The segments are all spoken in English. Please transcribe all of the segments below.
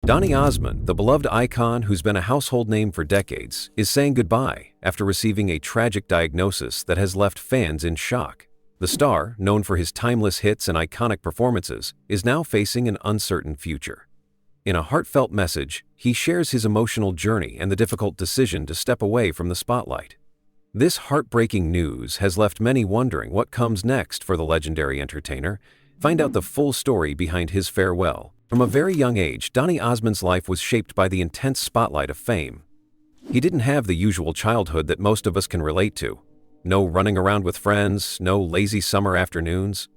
Donny Osmond, the beloved icon who's been a household name for decades, is saying goodbye after receiving a tragic diagnosis that has left fans in shock. The star, known for his timeless hits and iconic performances, is now facing an uncertain future. In a heartfelt message, he shares his emotional journey and the difficult decision to step away from the spotlight. This heartbreaking news has left many wondering what comes next for the legendary entertainer. Find out the full story behind his farewell. From a very young age, Donny Osmond's life was shaped by the intense spotlight of fame. He didn't have the usual childhood that most of us can relate to. No running around with friends, no lazy summer afternoons.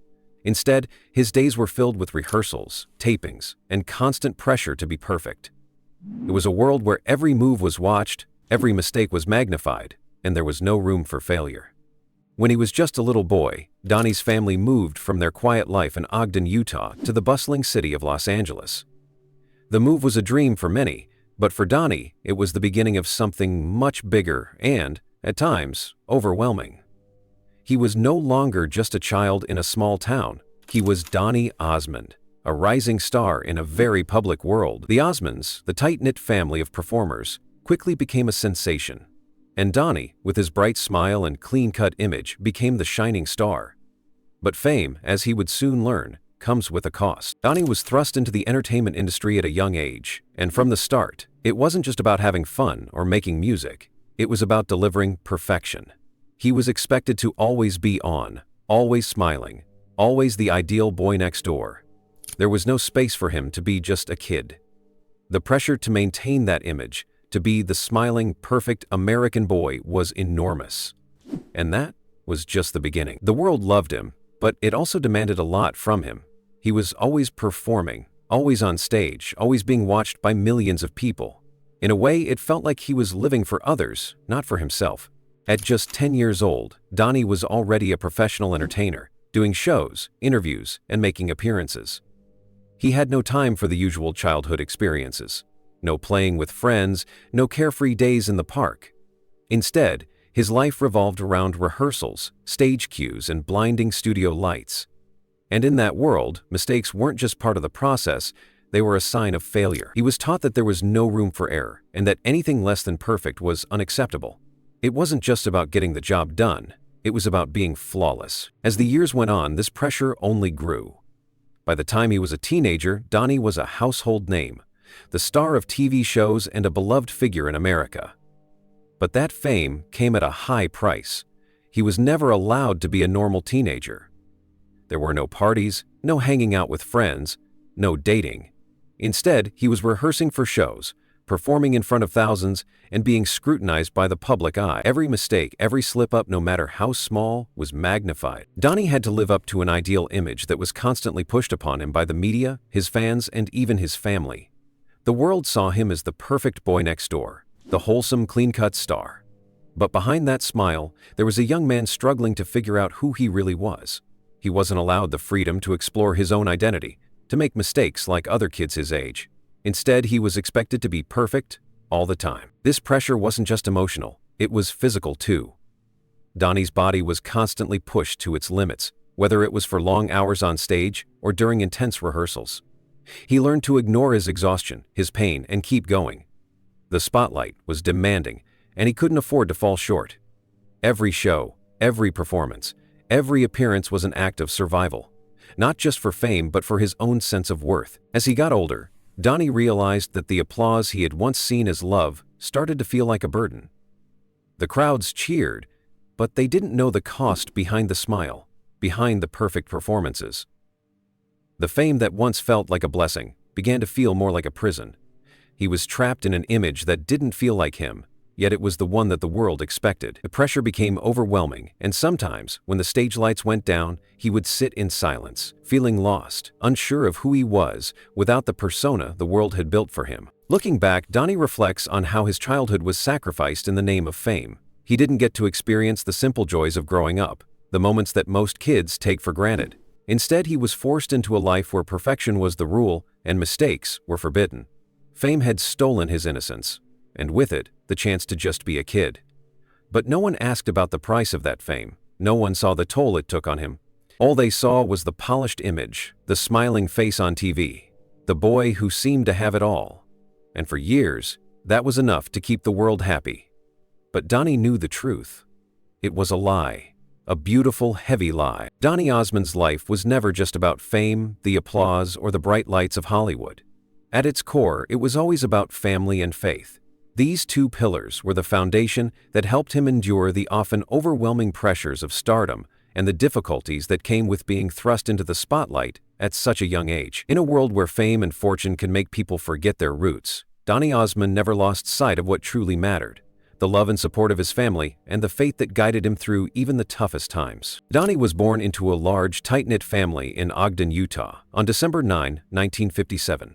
Instead, his days were filled with rehearsals, tapings, and constant pressure to be perfect. It was a world where every move was watched, every mistake was magnified, and there was no room for failure. When he was just a little boy, Donny's family moved from their quiet life in Ogden, Utah, to the bustling city of Los Angeles. The move was a dream for many, but for Donny, it was the beginning of something much bigger and, at times, overwhelming. He was no longer just a child in a small town. He was Donny Osmond, a rising star in a very public world. The Osmonds, the tight-knit family of performers, quickly became a sensation. And Donny, with his bright smile and clean-cut image, became the shining star. But fame, as he would soon learn, comes with a cost. Donny was thrust into the entertainment industry at a young age, and from the start, it wasn't just about having fun or making music. It was about delivering perfection. He was expected to always be on, always smiling, always the ideal boy next door. There was no space for him to be just a kid. The pressure to maintain that image, to be the smiling, perfect American boy, was enormous. And that was just the beginning. The world loved him, but it also demanded a lot from him. He was always performing, always on stage, always being watched by millions of people. In a way, it felt like he was living for others, not for himself. At just 10 years old, Donny was already a professional entertainer, doing shows, interviews, and making appearances. He had no time for the usual childhood experiences. No playing with friends, no carefree days in the park. Instead, his life revolved around rehearsals, stage cues, and blinding studio lights. And in that world, mistakes weren't just part of the process, they were a sign of failure. He was taught that there was no room for error, and that anything less than perfect was unacceptable. It wasn't just about getting the job done, it was about being flawless. As the years went on, this pressure only grew. By the time he was a teenager, Donny was a household name, the star of TV shows and a beloved figure in America. But that fame came at a high price. He was never allowed to be a normal teenager. There were no parties, no hanging out with friends, no dating. Instead, he was rehearsing for shows, performing in front of thousands, and being scrutinized by the public eye. Every mistake, every slip-up, no matter how small, was magnified. Donny had to live up to an ideal image that was constantly pushed upon him by the media, his fans, and even his family. The world saw him as the perfect boy next door, the wholesome, clean-cut star. But behind that smile, there was a young man struggling to figure out who he really was. He wasn't allowed the freedom to explore his own identity, to make mistakes like other kids his age. Instead, he was expected to be perfect all the time. This pressure wasn't just emotional, it was physical too. Donny's body was constantly pushed to its limits, whether it was for long hours on stage or during intense rehearsals. He learned to ignore his exhaustion, his pain, and keep going. The spotlight was demanding, and he couldn't afford to fall short. Every show, every performance, every appearance was an act of survival, not just for fame but for his own sense of worth. As he got older, Donny realized that the applause he had once seen as love started to feel like a burden. The crowds cheered, but they didn't know the cost behind the smile, behind the perfect performances. The fame that once felt like a blessing began to feel more like a prison. He was trapped in an image that didn't feel like him, yet it was the one that the world expected. The pressure became overwhelming, and sometimes, when the stage lights went down, he would sit in silence, feeling lost, unsure of who he was, without the persona the world had built for him. Looking back, Donny reflects on how his childhood was sacrificed in the name of fame. He didn't get to experience the simple joys of growing up, the moments that most kids take for granted. Instead, he was forced into a life where perfection was the rule and mistakes were forbidden. Fame had stolen his innocence, and with it, the chance to just be a kid. But no one asked about the price of that fame. No one saw the toll it took on him. All they saw was the polished image, the smiling face on TV, the boy who seemed to have it all. And for years, that was enough to keep the world happy. But Donny knew the truth. It was a lie. A beautiful, heavy lie. Donny Osmond's life was never just about fame, the applause, or the bright lights of Hollywood. At its core, it was always about family and faith. These two pillars were the foundation that helped him endure the often overwhelming pressures of stardom and the difficulties that came with being thrust into the spotlight at such a young age. In a world where fame and fortune can make people forget their roots, Donny Osmond never lost sight of what truly mattered: the love and support of his family and the faith that guided him through even the toughest times. Donny was born into a large, tight-knit family in Ogden, Utah, on December 9, 1957.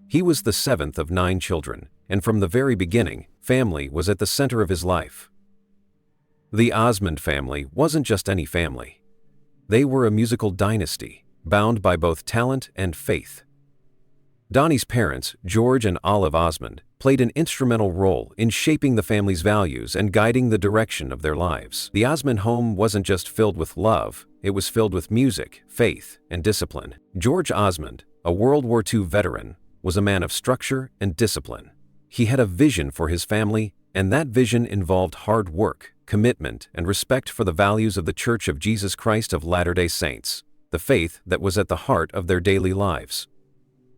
He was the seventh of 9 children, and from the very beginning, family was at the center of his life. The Osmond family wasn't just any family. They were a musical dynasty, bound by both talent and faith. Donny's parents, George and Olive Osmond, played an instrumental role in shaping the family's values and guiding the direction of their lives. The Osmond home wasn't just filled with love, it was filled with music, faith, and discipline. George Osmond, a World War II veteran, was a man of structure and discipline. He had a vision for his family, and that vision involved hard work, commitment, and respect for the values of the Church of Jesus Christ of Latter-day Saints, the faith that was at the heart of their daily lives.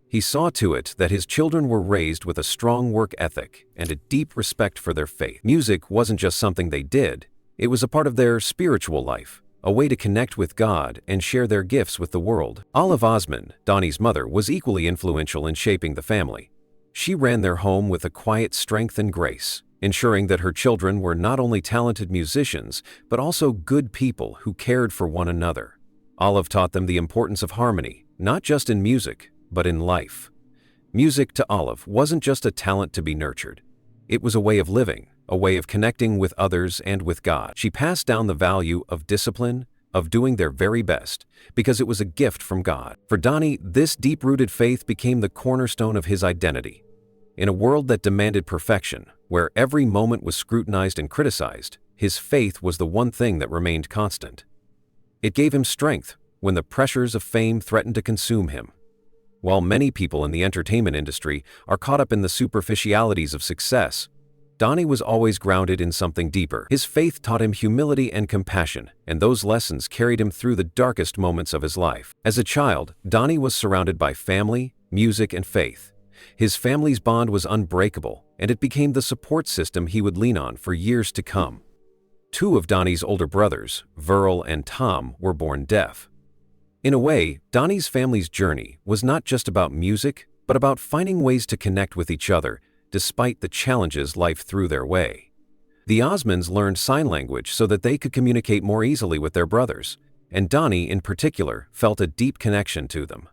He saw to it that his children were raised with a strong work ethic and a deep respect for their faith. Music wasn't just something they did, it was a part of their spiritual life, a way to connect with God and share their gifts with the world. Olive Osmond, Donny's mother, was equally influential in shaping the family. She ran their home with a quiet strength and grace, ensuring that her children were not only talented musicians, but also good people who cared for one another. Olive taught them the importance of harmony, not just in music, but in life. Music to Olive wasn't just a talent to be nurtured. It was a way of living, a way of connecting with others and with God. She passed down the value of discipline, of doing their very best, because it was a gift from God. For Donny, this deep-rooted faith became the cornerstone of his identity. In a world that demanded perfection, where every moment was scrutinized and criticized, his faith was the one thing that remained constant. It gave him strength when the pressures of fame threatened to consume him. While many people in the entertainment industry are caught up in the superficialities of success, Donny was always grounded in something deeper. His faith taught him humility and compassion, and those lessons carried him through the darkest moments of his life. As a child, Donny was surrounded by family, music, and faith. His family's bond was unbreakable, and it became the support system he would lean on for years to come. 2 of Donny's older brothers, Verl and Tom, were born deaf. In a way, Donny's family's journey was not just about music, but about finding ways to connect with each other, despite the challenges life threw their way. The Osmonds learned sign language so that they could communicate more easily with their brothers, and Donny, in particular, felt a deep connection to them.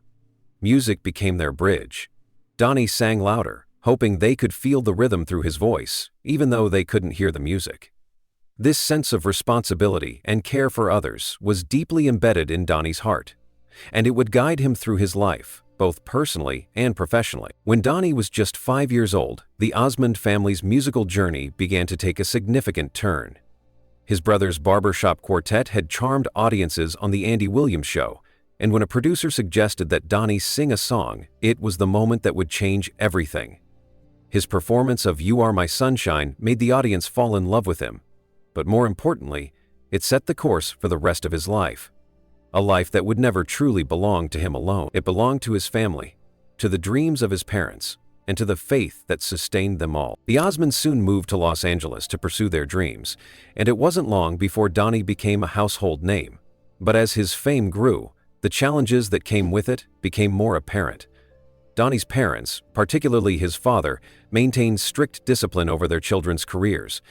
Music became their bridge. Donny sang louder, hoping they could feel the rhythm through his voice, even though they couldn't hear the music. This sense of responsibility and care for others was deeply embedded in Donny's heart, and it would guide him through his life, both personally and professionally. When Donny was just 5 years old, the Osmond family's musical journey began to take a significant turn. His brother's barbershop quartet had charmed audiences on The Andy Williams Show, and when a producer suggested that Donny sing a song, it was the moment that would change everything. His performance of You Are My Sunshine made the audience fall in love with him, but more importantly, it set the course for the rest of his life. A life that would never truly belong to him alone. It belonged to his family, to the dreams of his parents, and to the faith that sustained them all. The Osmonds soon moved to Los Angeles to pursue their dreams, and it wasn't long before Donny became a household name. But as his fame grew, the challenges that came with it became more apparent. Donny's parents, particularly his father, maintained strict discipline over their children's careers.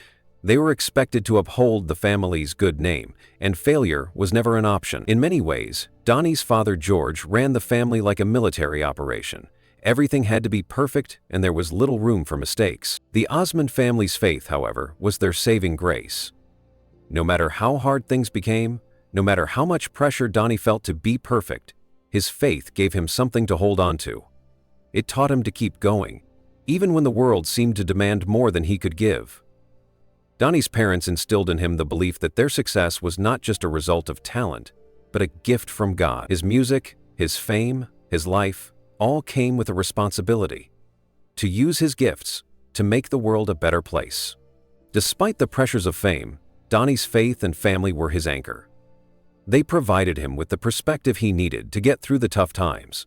They were expected to uphold the family's good name, and failure was never an option. In many ways, Donny's father George ran the family like a military operation. Everything had to be perfect, and there was little room for mistakes. The Osmond family's faith, however, was their saving grace. No matter how hard things became, no matter how much pressure Donny felt to be perfect, his faith gave him something to hold on to. It taught him to keep going, even when the world seemed to demand more than he could give. Donny's parents instilled in him the belief that their success was not just a result of talent, but a gift from God. His music, his fame, his life, all came with a responsibility: to use his gifts to make the world a better place. Despite the pressures of fame, Donny's faith and family were his anchor. They provided him with the perspective he needed to get through the tough times.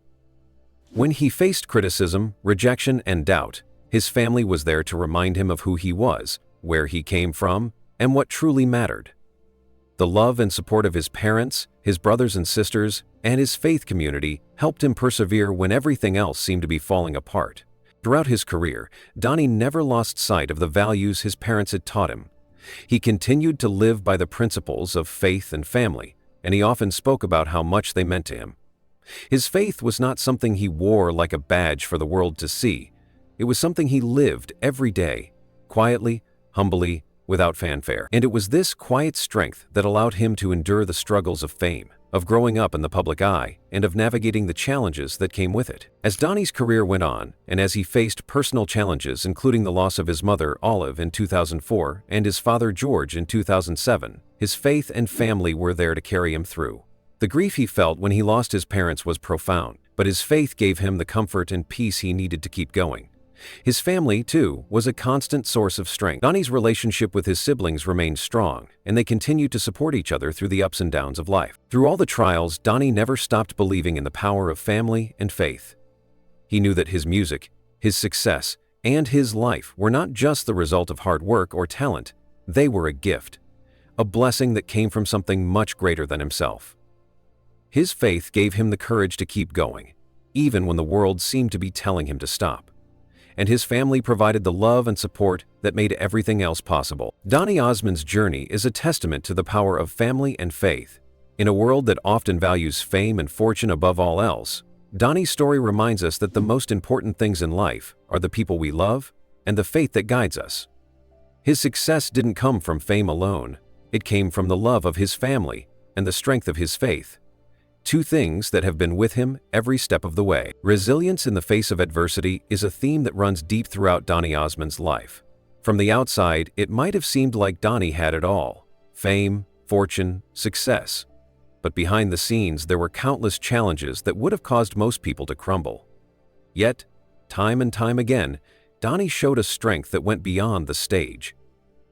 When he faced criticism, rejection, and doubt, his family was there to remind him of who he was, where he came from, and what truly mattered. The love and support of his parents, his brothers and sisters, and his faith community helped him persevere when everything else seemed to be falling apart. Throughout his career, Donny never lost sight of the values his parents had taught him. He continued to live by the principles of faith and family, and he often spoke about how much they meant to him. His faith was not something he wore like a badge for the world to see. It was something he lived every day, quietly, humbly, without fanfare. And it was this quiet strength that allowed him to endure the struggles of fame, of growing up in the public eye, and of navigating the challenges that came with it. As Donny's career went on, and as he faced personal challenges including the loss of his mother, Olive, in 2004, and his father, George, in 2007, his faith and family were there to carry him through. The grief he felt when he lost his parents was profound, but his faith gave him the comfort and peace he needed to keep going. His family, too, was a constant source of strength. Donny's relationship with his siblings remained strong, and they continued to support each other through the ups and downs of life. Through all the trials, Donny never stopped believing in the power of family and faith. He knew that his music, his success, and his life were not just the result of hard work or talent. They were a gift, a blessing that came from something much greater than himself. His faith gave him the courage to keep going, even when the world seemed to be telling him to stop. And his family provided the love and support that made everything else possible. Donny Osmond's journey is a testament to the power of family and faith. In a world that often values fame and fortune above all else, Donny's story reminds us that the most important things in life are the people we love and the faith that guides us. His success didn't come from fame alone. It came from the love of his family and the strength of his faith. Two things that have been with him every step of the way. Resilience in the face of adversity is a theme that runs deep throughout Donny Osmond's life. From the outside, it might have seemed like Donny had it all: fame, fortune, success. But behind the scenes, there were countless challenges that would have caused most people to crumble. Yet, time and time again, Donny showed a strength that went beyond the stage.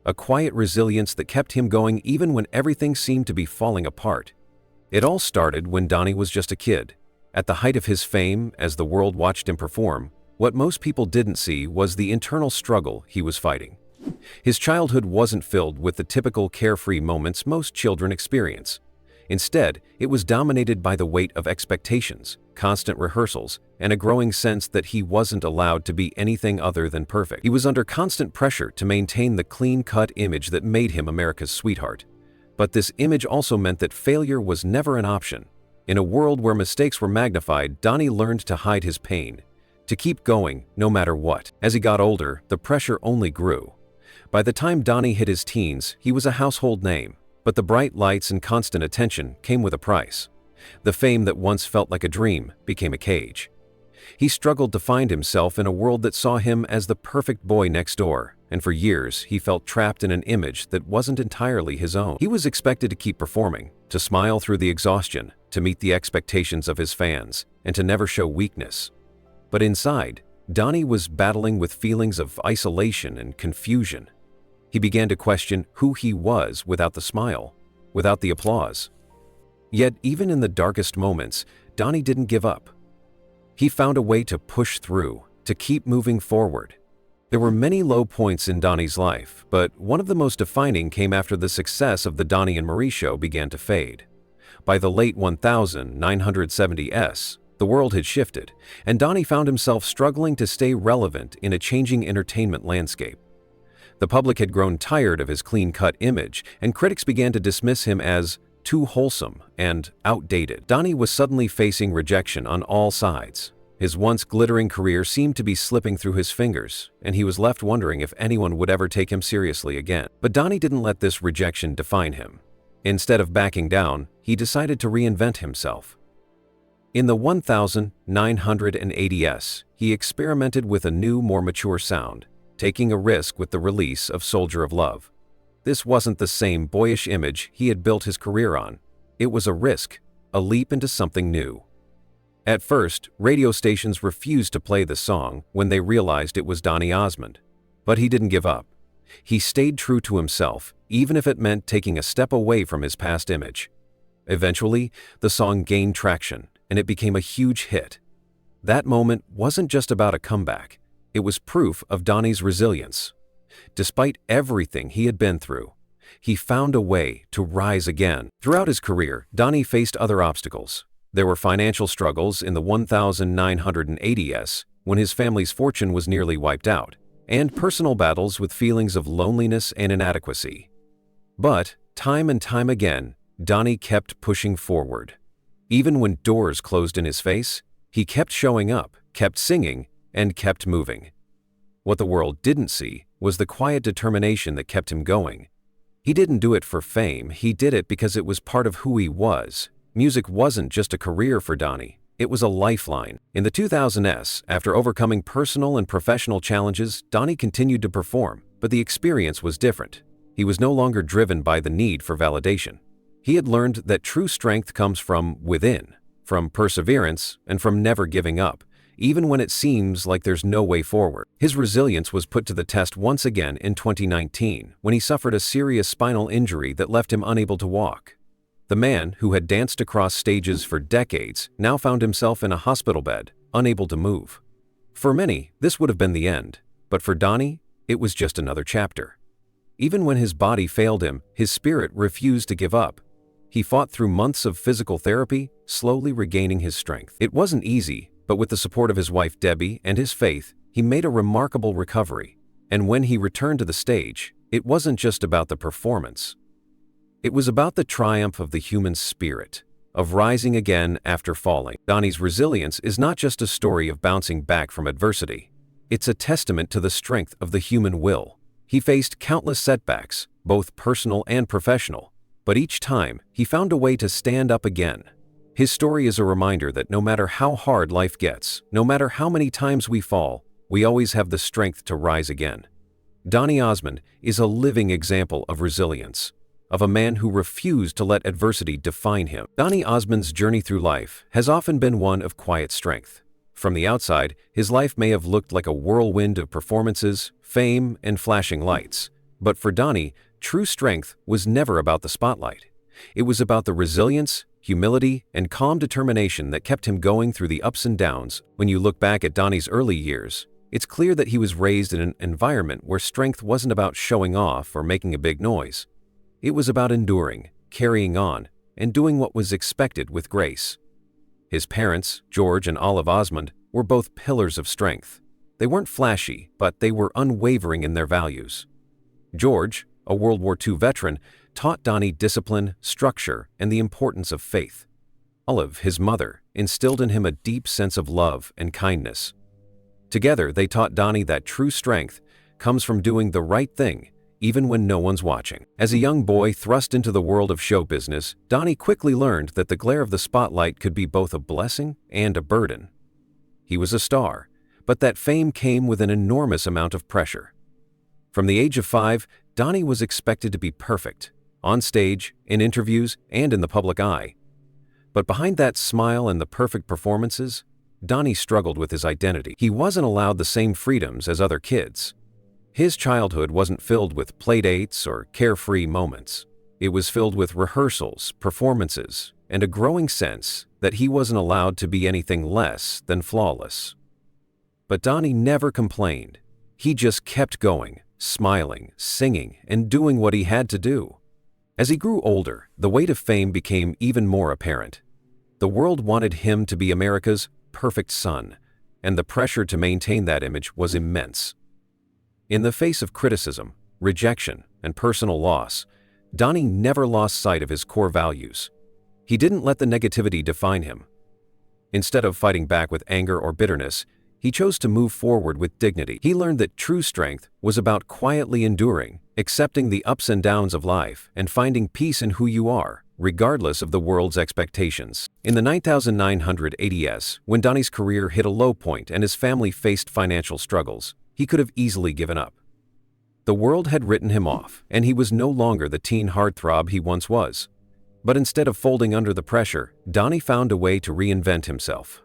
A quiet resilience that kept him going even when everything seemed to be falling apart. It all started when Donny was just a kid. At the height of his fame, as the world watched him perform, what most people didn't see was the internal struggle he was fighting. His childhood wasn't filled with the typical carefree moments most children experience. Instead, it was dominated by the weight of expectations, constant rehearsals, and a growing sense that he wasn't allowed to be anything other than perfect. He was under constant pressure to maintain the clean-cut image that made him America's sweetheart. But this image also meant that failure was never an option. In a world where mistakes were magnified, Donny learned to hide his pain, to keep going no matter what. As he got older, the pressure only grew. By the time Donny hit his teens, he was a household name, but the bright lights and constant attention came with a price. The fame that once felt like a dream became a cage. He struggled to find himself in a world that saw him as the perfect boy next door, and for years he felt trapped in an image that wasn't entirely his own. He was expected to keep performing, to smile through the exhaustion, to meet the expectations of his fans, and to never show weakness. But inside, Donny was battling with feelings of isolation and confusion. He began to question who he was without the smile, without the applause. Yet even in the darkest moments, Donny didn't give up. He found a way to push through, to keep moving forward. There were many low points in Donny's life, but one of the most defining came after the success of the Donny and Marie show began to fade. By the late 1970s, the world had shifted, and Donny found himself struggling to stay relevant in a changing entertainment landscape. The public had grown tired of his clean-cut image, and critics began to dismiss him as too wholesome and outdated. Donny was suddenly facing rejection on all sides. His once glittering career seemed to be slipping through his fingers, and he was left wondering if anyone would ever take him seriously again. But Donny didn't let this rejection define him. Instead of backing down, he decided to reinvent himself. In the 1980s, he experimented with a new, more mature sound, taking a risk with the release of Soldier of Love. This wasn't the same boyish image he had built his career on. It was a risk, a leap into something new. At first, radio stations refused to play the song when they realized it was Donny Osmond. But he didn't give up. He stayed true to himself, even if it meant taking a step away from his past image. Eventually, the song gained traction, and it became a huge hit. That moment wasn't just about a comeback. It was proof of Donny's resilience. Despite everything he had been through, he found a way to rise again. Throughout his career, Donny faced other obstacles. There were financial struggles in the 1980s when his family's fortune was nearly wiped out, and personal battles with feelings of loneliness and inadequacy. But, time and time again, Donny kept pushing forward. Even when doors closed in his face, he kept showing up, kept singing, and kept moving. What the world didn't see was the quiet determination that kept him going. He didn't do it for fame, he did it because it was part of who he was. Music wasn't just a career for Donny, it was a lifeline. In the 2000s, after overcoming personal and professional challenges, Donny continued to perform, but the experience was different. He was no longer driven by the need for validation. He had learned that true strength comes from within, from perseverance, and from never giving up, even when it seems like there's no way forward. His resilience was put to the test once again in 2019, when he suffered a serious spinal injury that left him unable to walk. The man, who had danced across stages for decades, now found himself in a hospital bed, unable to move. For many, this would have been the end, but for Donny, it was just another chapter. Even when his body failed him, his spirit refused to give up. He fought through months of physical therapy, slowly regaining his strength. It wasn't easy, but with the support of his wife Debbie and his faith, he made a remarkable recovery. And when he returned to the stage, it wasn't just about the performance. It was about the triumph of the human spirit, of rising again after falling. Donny's resilience is not just a story of bouncing back from adversity. It's a testament to the strength of the human will. He faced countless setbacks, both personal and professional, but each time, he found a way to stand up again. His story is a reminder that no matter how hard life gets, no matter how many times we fall, we always have the strength to rise again. Donny Osmond is a living example of resilience, of a man who refused to let adversity define him. Donny Osmond's journey through life has often been one of quiet strength. From the outside, his life may have looked like a whirlwind of performances, fame, and flashing lights. But for Donny, true strength was never about the spotlight. It was about the resilience, humility, and calm determination that kept him going through the ups and downs. When you look back at Donny's early years, it's clear that he was raised in an environment where strength wasn't about showing off or making a big noise. It was about enduring, carrying on, and doing what was expected with grace. His parents, George and Olive Osmond, were both pillars of strength. They weren't flashy, but they were unwavering in their values. George, a World War II veteran, taught Donny discipline, structure, and the importance of faith. Olive, his mother, instilled in him a deep sense of love and kindness. Together, they taught Donny that true strength comes from doing the right thing, even when no one's watching. As a young boy thrust into the world of show business, Donny quickly learned that the glare of the spotlight could be both a blessing and a burden. He was a star, but that fame came with an enormous amount of pressure. From the age of 5, Donny was expected to be perfect, on stage, in interviews, and in the public eye. But behind that smile and the perfect performances, Donny struggled with his identity. He wasn't allowed the same freedoms as other kids. His childhood wasn't filled with playdates or carefree moments. It was filled with rehearsals, performances, and a growing sense that he wasn't allowed to be anything less than flawless. But Donny never complained. He just kept going, smiling, singing, and doing what he had to do. As he grew older, the weight of fame became even more apparent. The world wanted him to be America's perfect son, and the pressure to maintain that image was immense. In the face of criticism, rejection, and personal loss, Donny never lost sight of his core values. He didn't let the negativity define him. Instead of fighting back with anger or bitterness, he chose to move forward with dignity. He learned that true strength was about quietly enduring, accepting the ups and downs of life, and finding peace in who you are, regardless of the world's expectations. In the 1980s, when Donny's career hit a low point and his family faced financial struggles, he could have easily given up. The world had written him off, and he was no longer the teen heartthrob he once was. But instead of folding under the pressure, Donny found a way to reinvent himself.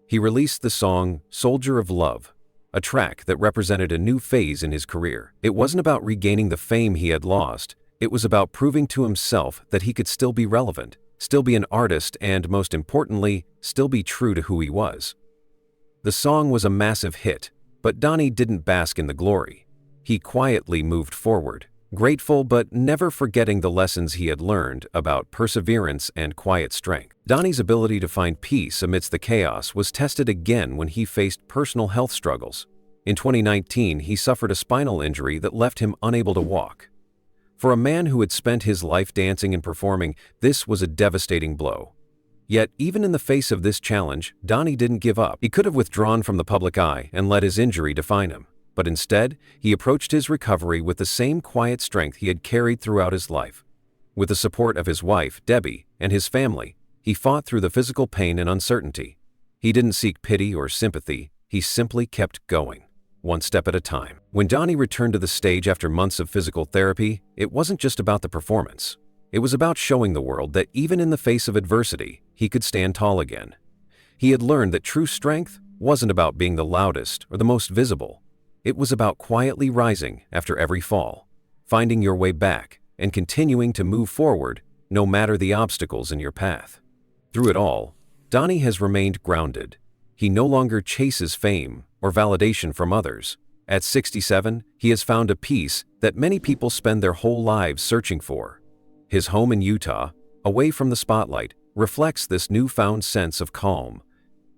He released the song "Soldier of Love," a track that represented a new phase in his career. It wasn't about regaining the fame he had lost, it was about proving to himself that he could still be relevant, still be an artist, and most importantly, still be true to who he was. The song was a massive hit, but Donny didn't bask in the glory. He quietly moved forward, grateful but never forgetting the lessons he had learned about perseverance and quiet strength. Donny's ability to find peace amidst the chaos was tested again when he faced personal health struggles. In 2019, he suffered a spinal injury that left him unable to walk. For a man who had spent his life dancing and performing, this was a devastating blow. Yet, even in the face of this challenge, Donny didn't give up. He could have withdrawn from the public eye and let his injury define him. But instead, he approached his recovery with the same quiet strength he had carried throughout his life. With the support of his wife, Debbie, and his family, he fought through the physical pain and uncertainty. He didn't seek pity or sympathy, he simply kept going, one step at a time. When Donny returned to the stage after months of physical therapy, it wasn't just about the performance. It was about showing the world that even in the face of adversity, he could stand tall again. He had learned that true strength wasn't about being the loudest or the most visible. It was about quietly rising after every fall, finding your way back, and continuing to move forward no matter the obstacles in your path. Through it all, Donny has remained grounded. He no longer chases fame or validation from others. At 67, he has found a peace that many people spend their whole lives searching for. His home in Utah, away from the spotlight, reflects this newfound sense of calm.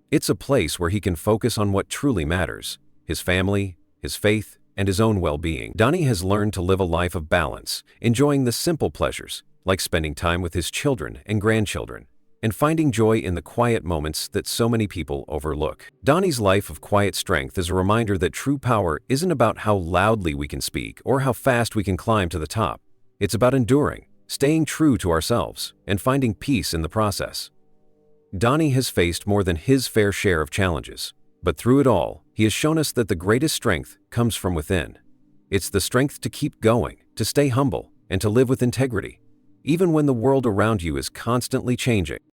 It's a place where he can focus on what truly matters: his family, his faith, and his own well-being. Donny has learned to live a life of balance, enjoying the simple pleasures, like spending time with his children and grandchildren, and finding joy in the quiet moments that so many people overlook. Donny's life of quiet strength is a reminder that true power isn't about how loudly we can speak or how fast we can climb to the top. It's about enduring, staying true to ourselves, and finding peace in the process. Donny has faced more than his fair share of challenges, but through it all, he has shown us that the greatest strength comes from within. It's the strength to keep going, to stay humble, and to live with integrity, even when the world around you is constantly changing.